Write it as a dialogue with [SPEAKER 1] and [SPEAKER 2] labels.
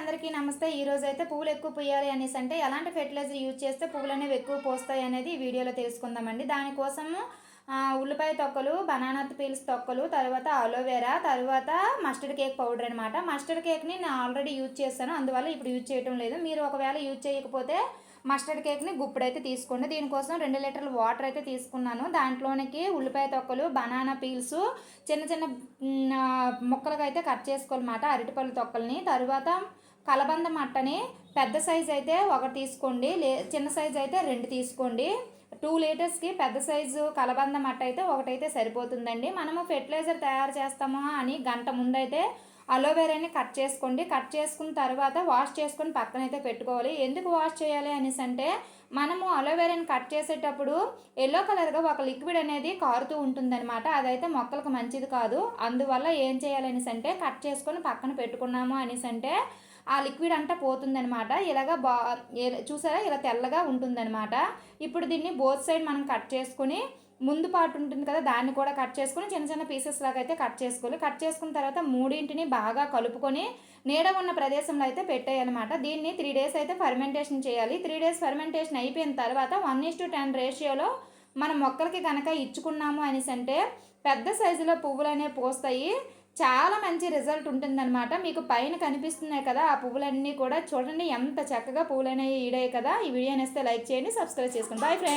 [SPEAKER 1] అందరికీ నమస్తే. ఈ రోజు అయితే పువ్వులు ఎక్కువ పూయాలి అనేసి అంటే ఎలాంటి ఫెర్టిలైజర్ యూజ్ చేస్తే పువ్వులు అనేవి ఎక్కువ పూస్తాయి అనేది ఈ వీడియోలో తెలుసుకుందామండి. దానికోసము ఉల్లిపాయ తొక్కలు, బనానా పీల్స్ తొక్కలు, తర్వాత అలోవెరా, తర్వాత మస్టర్డ్ కేక్ పౌడర్ అనమాట. మస్టర్డ్ కేక్ని నేను ఆల్రెడీ యూజ్ చేశాను, అందువల్ల ఇప్పుడు యూజ్ చేయటం లేదు. మీరు ఒకవేళ యూజ్ చేయకపోతే మస్టర్డ్ కేక్ని గుప్పుడైతే తీసుకోండి. దీనికోసం 2 లీటర్ల వాటర్ అయితే తీసుకున్నాను. దాంట్లోనికి ఉల్లిపాయ తొక్కలు, బనానా పీల్స్ చిన్న చిన్న ముక్కలుగా అయితే కట్ చేసుకోవాలన్నమాట, అరటిపళ్ళు తొక్కల్ని. తర్వాత కలబంద మట్టని పెద్ద సైజు అయితే 1 తీసుకోండి, చిన్న సైజు అయితే 2 తీసుకోండి. 2 లీటర్స్కి పెద్ద సైజు కలబంద మట్ట అయితే ఒకటైతే సరిపోతుందండి. మనము ఫెర్టిలైజర్ తయారు చేస్తామా అని గంట ముందైతే అలోవెరాని కట్ చేసుకోండి. కట్ చేసుకున్న తర్వాత వాష్ చేసుకొని పక్కనైతే పెట్టుకోవాలి. ఎందుకు వాష్ చేయాలి అనేసి అంటే మనము అలోవెరాని కట్ చేసేటప్పుడు ఎల్లో కలర్గా ఒక లిక్విడ్ అనేది కారుతూ ఉంటుందన్నమాట. అదైతే మొక్కలకు మంచిది కాదు. అందువల్ల ఏం చేయాలి అనేసి అంటే కట్ చేసుకొని పక్కన పెట్టుకున్నాము అనేసి అంటే ఆ లిక్విడ్ అంతా పోతుందనమాట. ఇలాగా చూసారా, ఇలా తెల్లగా ఉంటుందన్నమాట. ఇప్పుడు దీన్ని బోత్ సైడ్ మనం కట్ చేసుకుని ముందు పార్ట్ ఉంటుంది కదా, దాన్ని కూడా కట్ చేసుకుని చిన్న చిన్న పీసెస్ లాగా అయితే కట్ చేసుకోవాలి. కట్ చేసుకున్న తర్వాత మూడింటిని బాగా కలుపుకొని నీడ ఉన్న ప్రదేశంలో అయితే పెట్టేయాలన్నమాట. దీన్ని 3 డేస్ అయితే ఫర్మెంటేషన్ చేయాలి. 3 డేస్ ఫర్మెంటేషన్ అయిపోయిన తర్వాత 1:10 రేషియోలో మన మొక్కలకి కనుక ఇచ్చుకున్నాము అనేసి అంటే పెద్ద సైజులో పువ్వులు అనేవి పోస్తాయి. చాలా మంచి రిజల్ట్ ఉంటుందన్నమాట. మీకు పైన కనిపిస్తున్నాయి కదా, ఆ పువ్వులన్నీ కూడా చూడండి ఎంత చక్కగా పువ్వులు అనేవి ఈడాయి కదా. ఈ వీడియోని ఇస్తే లైక్ చేయండి, సబ్స్క్రైబ్ చేసుకోండి. Bye friends.